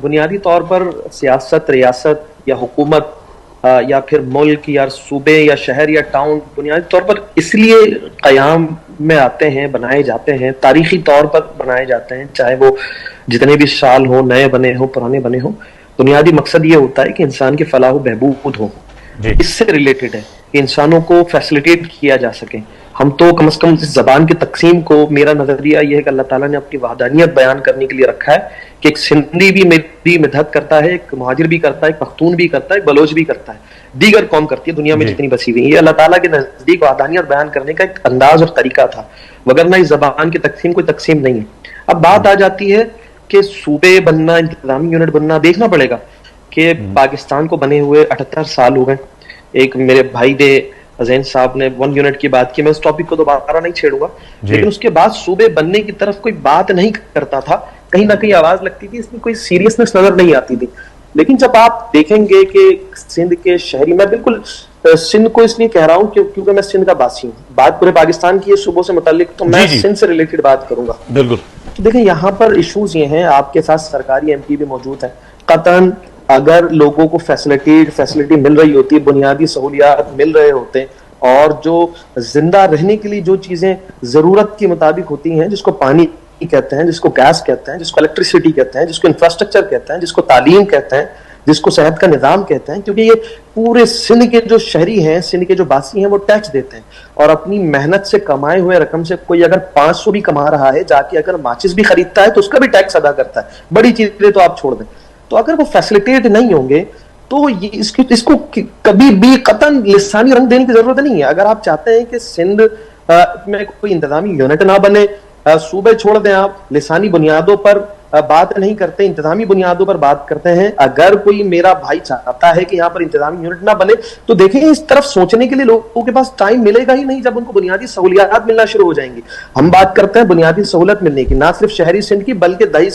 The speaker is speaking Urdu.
بنیادی طور پر سیاست، ریاست یا حکومت یا پھر ملک یا صوبے یا شہر یا ٹاؤن بنیادی طور پر اس لیے قیام میں آتے ہیں، بنائے جاتے ہیں، تاریخی طور پر بنائے جاتے ہیں، چاہے وہ جتنے بھی سال ہوں، نئے بنے ہوں، پرانے بنے ہوں، بنیادی مقصد یہ ہوتا ہے کہ انسان کی فلاح و بہبود ہو. اس سے ریلیٹڈ ہے کہ انسانوں کو فیسلیٹیٹ کیا جا سکے. ہم تو کم از کم اس زبان کی تقسیم کو، میرا نظریہ یہ ہے کہ اللہ تعالیٰ نے اپنی وحدانیت بیان کرنے کے لیے رکھا ہے کہ ایک سندھی بھی میری مدحت کرتا ہے، ایک مہاجر بھی کرتا ہے، ایک پختون بھی کرتا ہے، ایک بلوچ بھی کرتا ہے، دیگر قوم کرتی ہے دنیا میں جتنی بسی ہوئی. یہ اللہ تعالیٰ کے نزدیک وحدانیت بیان کرنے کا ایک انداز اور طریقہ تھا، وگرنہ اس زبان کی تقسیم کوئی تقسیم نہیں ہے. اب بات آ جاتی ہے کہ صوبے بننا، انتظامی یونٹ بننا. دیکھنا پڑے گا کہ پاکستان کو بنے ہوئے 78 سال ہو گئے. ایک میرے بھائی دے زین صاحب نے 1 یونٹ کی بات کی، میں اس ٹاپک کو دوبارہ نہیں چھیڑوں گا، لیکن اس کے بعد صوبے بننے کی طرف کوئی بات نہیں کرتا تھا. کہیں نہ کہیں آواز لگتی تھی، اس میں کوئی سیریسنس نظر نہیں آتی تھی. لیکن جب آپ دیکھیں گے کہ سندھ کے شہری، میں بالکل سندھ کو اس لیے کہہ رہا ہوں کیونکہ میں سندھ کا باسی ہوں، بات پورے پاکستان کی صوبوں سے متعلق، تو میں سندھ سے ریلیٹڈ بات کروں گا. بالکل دیکھیں، یہاں پر ایشوز یہ ہیں، آپ کے ساتھ سرکاری ایم پی بھی موجود ہیں. قطعاً اگر لوگوں کو فیسلٹی مل رہی ہوتی، بنیادی سہولیات مل رہے ہوتے، اور جو زندہ رہنے کے لیے جو چیزیں ضرورت کے مطابق ہوتی ہیں، جس کو پانی کہتے ہیں، جس کو گیس کہتے ہیں، جس کو الیکٹریسٹی کہتے ہیں، جس کو انفراسٹرکچر کہتے ہیں، جس کو تعلیم کہتے ہیں، جس کو صحت کا نظام کہتے ہیں، کیونکہ یہ پورے سندھ کے جو شہری ہیں، سندھ کے جو باسی ہیں، وہ ٹیکس دیتے ہیں، اور اپنی محنت سے کمائے ہوئے رقم سے کوئی اگر 500 بھی کما رہا ہے، جا کے اگر ماچس بھی خریدتا ہے تو اس کا بھی ٹیکس ادا کرتا ہے. بڑی چیزیں تو آپ چھوڑ دیں. تو اگر وہ فیسلیٹیٹ نہیں ہوں گے تو اس کو کبھی بھی قطعاً لسانی رنگ دینے کی ضرورت نہیں ہے. اگر آپ چاہتے ہیں کہ سندھ میں کوئی انتظامی یونٹ نہ بنے، صوبے چھوڑ دیں، آپ لسانی بنیادوں پر بات نہیں کرتے، انتظامی بنیادوں پر بات کرتے ہیں. اگر کوئی میرا بھائی چاہتا ہے کہ یہاں پر انتظامی یونٹ نہ بنے، تو دیکھیں اس طرف سوچنے کے لیے لوگوں کے پاس ٹائم ملے گا ہی نہیں جب ان کو بنیادی سہولیات ملنا شروع ہو جائیں گی. ہم بات کرتے ہیں بنیادی سہولت ملنے کی، نہ صرف شہری سندھ کی بلکہ دیہی